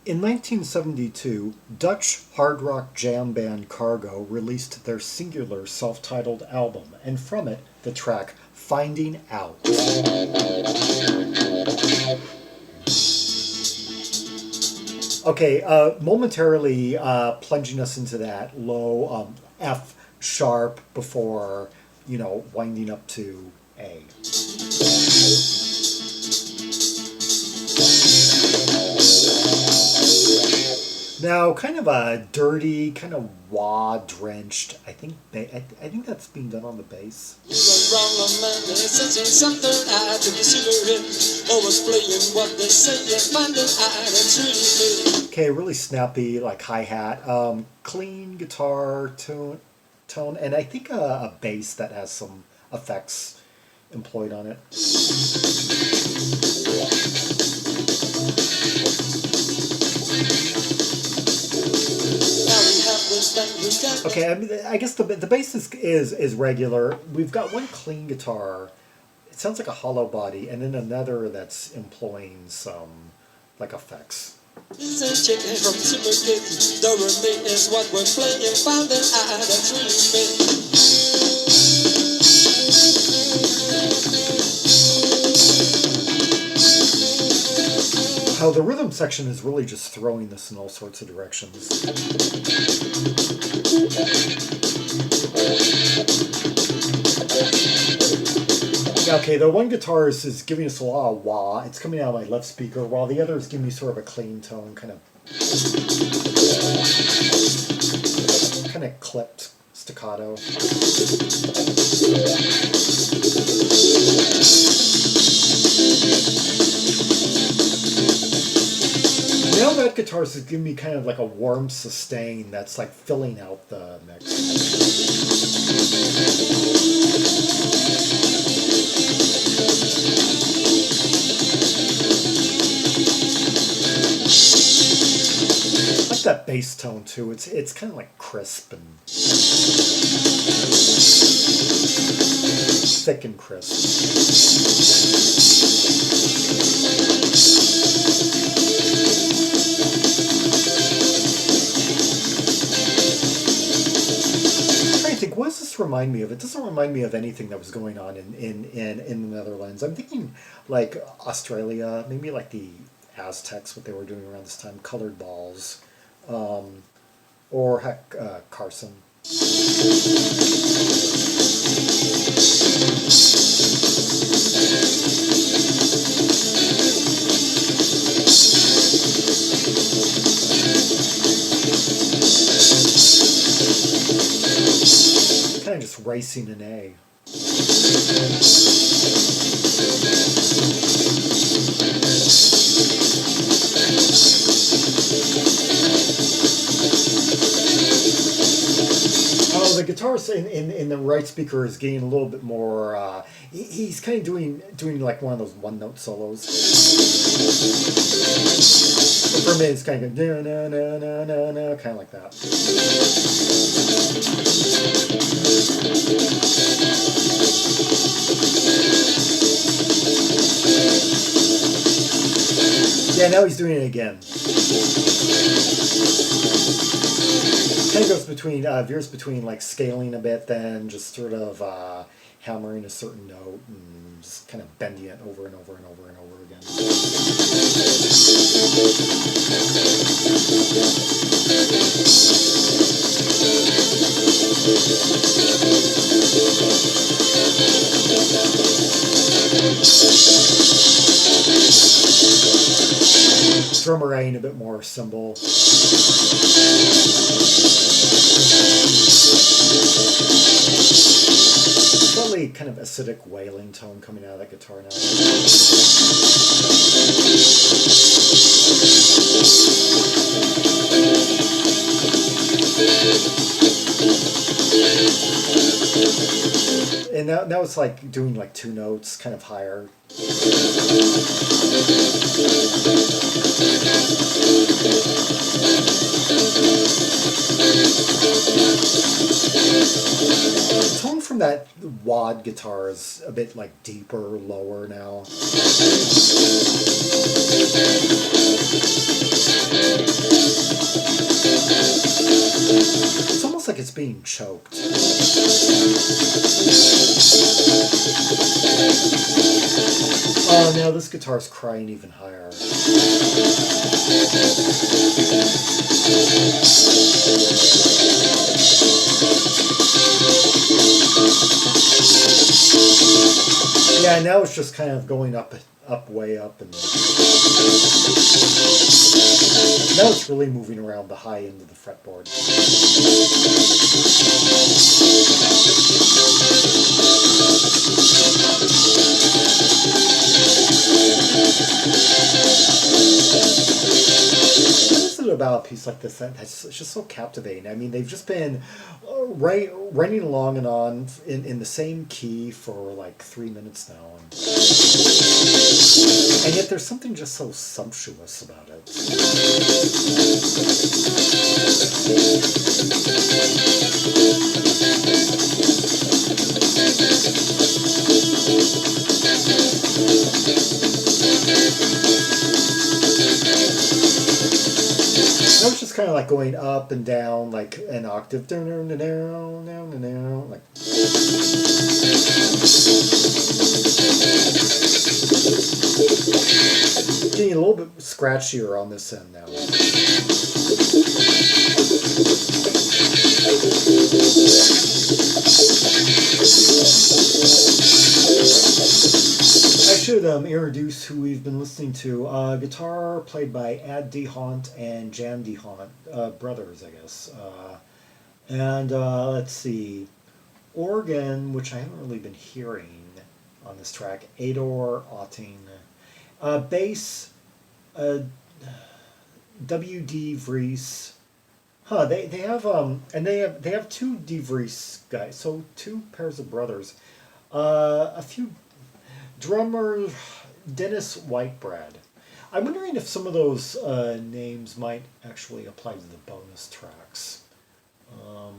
In 1972, Dutch hard rock jam band Cargo released their singular self-titled album, and from it, the track Finding Out. Okay, momentarily plunging us into that low F sharp before, winding up to A. Now, kind of a dirty, kind of wah drenched. I think that's being done on the bass. Okay, really snappy, like hi hat, clean guitar tone, and I think a bass that has some effects employed on it. Okay, I guess the bass is regular. We've got one clean guitar. It sounds like a hollow body, and then another that's employing some like effects. How the rhythm section is really just throwing this in all sorts of directions. Okay, the one guitar is giving us a lot of wah. It's coming out of my left speaker, while the other is giving me sort of a clean tone, kind of clipped staccato. Now that guitar is giving me kind of like a warm sustain that's like filling out the mix. I like that bass tone too. It's kind of like crisp and thick and crisp. What does this remind me of? It doesn't remind me of anything that was going on in the Netherlands. I'm thinking like Australia, maybe like the Aztecs, what they were doing around this time, colored balls, or heck, Carson. Kind of just racing an A. Oh, the guitarist in the right speaker is getting a little bit more. He's kind of doing like one of those one note solos. But for me, it's kind of no no no no no no, kind of like that. Yeah, now he's doing it again. Kind of goes between, veers between like scaling a bit, then just sort of hammering a certain note and just kind of bending it over and over and over and over again. Drummer adding a bit more cymbal. Slightly kind of acidic wailing tone coming out of that guitar now. And now it's like doing like two notes, kind of higher. The tone from that wad guitar is a bit like deeper, lower now. being choked. Oh, now this guitar's crying even higher. Yeah, now it's just kind of going up, way up, and now it's really moving around the high end of the fretboard. What is it about a piece like this that's just so captivating? I mean, they've just been running along and on in the same key for like 3 minutes now, and yet there's something just so sumptuous about it. That was just kind of like going up and down, like an octave, down, like. Getting a little bit scratchier on this end now. I should introduce who we've been listening to. Guitar played by Ad D. Hont and Jan D. Hont, brothers, I guess. And let's see, organ, which I haven't really been hearing on this track, Ador Otting. Bass, W.D. Vries. Huh, they have and they have two D. Vries guys, so two pairs of brothers. A few drummer Dennis Whitebread. I'm wondering if some of those names might actually apply to the bonus tracks. The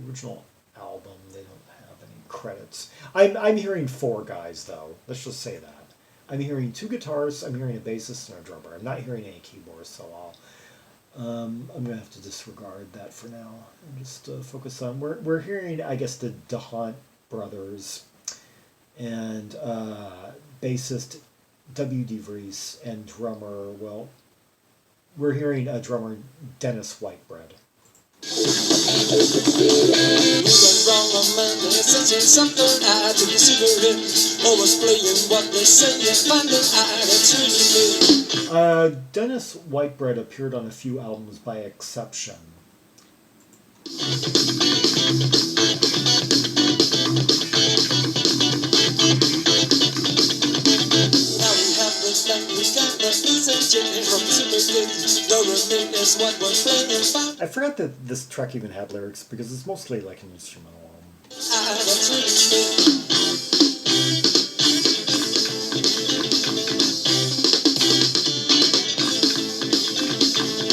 original album, they don't have any credits. I'm hearing 4 guys though. Let's just say that. I'm hearing 2 guitars. I'm hearing a bassist and a drummer. I'm not hearing any keyboards, so I'm gonna have to disregard that for now and just focus on we're hearing, I guess, the DeHont brothers and bassist W.D. Vries and drummer, well, we're hearing a drummer Dennis Whitebread. Dennis Whitebread appeared on a few albums by exception. I forgot that this track even had lyrics because it's mostly like an instrumental album.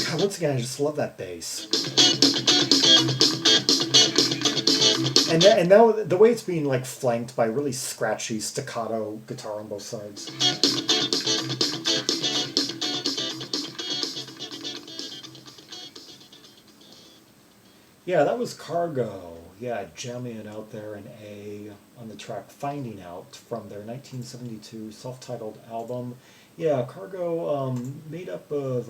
God, once again, I just love that bass. And now the way it's being like flanked by really scratchy staccato guitar on both sides. Yeah, that was Cargo. Yeah, jamming it out there in A on the track Finding Out from their 1972 self-titled album. Yeah, Cargo, made up of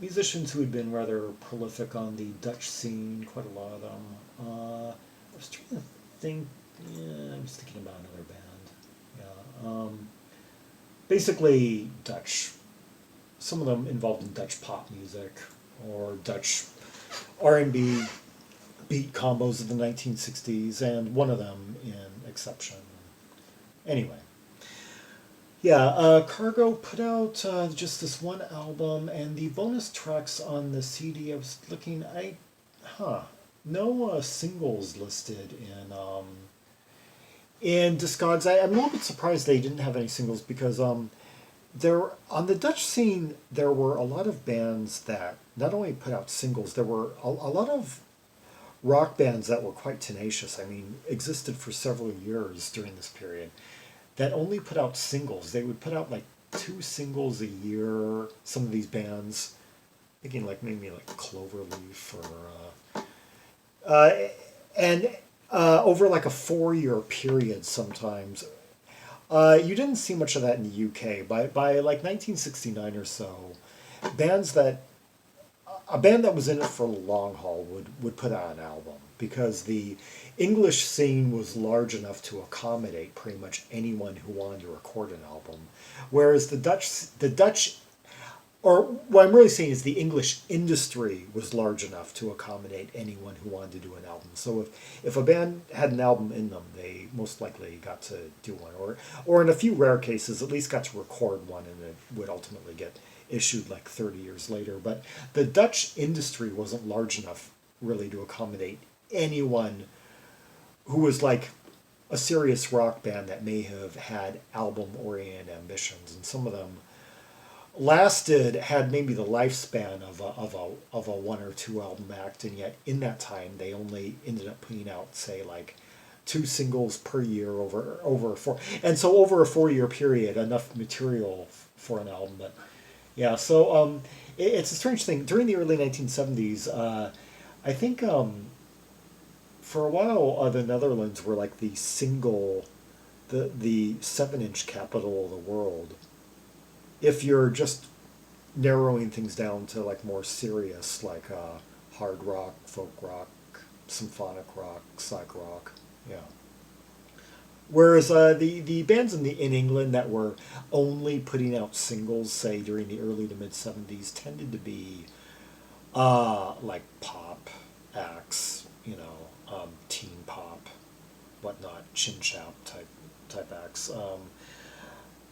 musicians who had been rather prolific on the Dutch scene, quite a lot of them. I was trying to think, I was thinking about another band. Yeah, basically Dutch. Some of them involved in Dutch pop music or Dutch R&B beat combos of the 1960s, and one of them in Exception. Anyway. Yeah, Cargo put out just this one album, and the bonus tracks on the CD, I was looking, no singles listed in Discogs. I'm a little bit surprised they didn't have any singles because there on the Dutch scene there were a lot of bands that not only put out singles, there were a lot of rock bands that were quite tenacious. I mean, existed for several years during this period, that only put out singles. They would put out like 2 singles a year, some of these bands, thinking like maybe like Cloverleaf or uh, and over like a 4-year period sometimes. You didn't see much of that in the UK. By like 1969 or so, bands that a band that was in it for the long haul would put out an album because the English scene was large enough to accommodate pretty much anyone who wanted to record an album, whereas the Dutch or what I'm really saying is the English industry was large enough to accommodate anyone who wanted to do an album. So if a band had an album in them, they most likely got to do one, or in a few rare cases, at least got to record one, and it would ultimately get issued like 30 years later. But the Dutch industry wasn't large enough really to accommodate anyone who was like a serious rock band that may have had album oriented ambitions, and some of them had maybe the lifespan of a 1 or 2 album act, and yet in that time they only ended up putting out, say, like 2 singles per year over a four, and so over a 4-year period, enough material for an album. But yeah, so it's a strange thing. During the early 1970s, I think for a while the Netherlands were like the 7-inch capital of the world. If you're just narrowing things down to like more serious, like hard rock, folk rock, symphonic rock, psych rock, yeah. Whereas the bands in England that were only putting out singles, say during the early to mid '70s, tended to be like pop acts, teen pop, whatnot, chin chap type acts.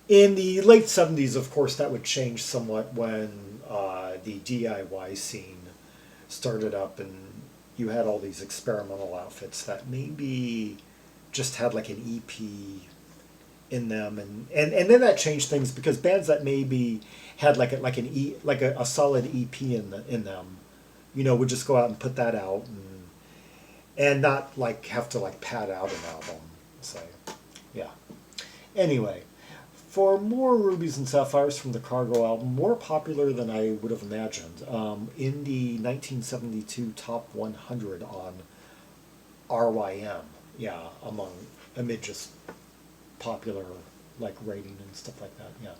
In the late '70s, of course, that would change somewhat when the DIY scene started up, and you had all these experimental outfits that maybe just had like an EP in them, and then that changed things because bands that maybe had like a solid EP in them, would just go out and put that out and not like have to like pad out an album. So, yeah. Anyway. For more Rubies and Sapphires from the Cargo album, more popular than I would have imagined, in the 1972 Top 100 on RYM, yeah, amid just popular like rating and stuff like that, yeah.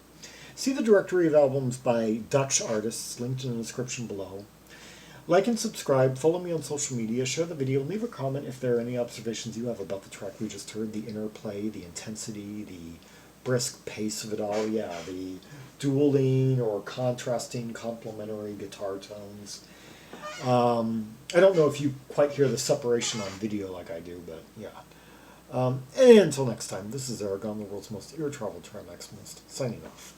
See the directory of albums by Dutch artists linked in the description below. Like and subscribe, follow me on social media, share the video, leave a comment if there are any observations you have about the track we just heard, the interplay, the intensity, the brisk pace of it all, yeah, the dueling or contrasting complementary guitar tones. I don't know if you quite hear the separation on video like I do, but yeah. And until next time, this is Zaragon, the world's most ear-traveled Trimaximist, signing off.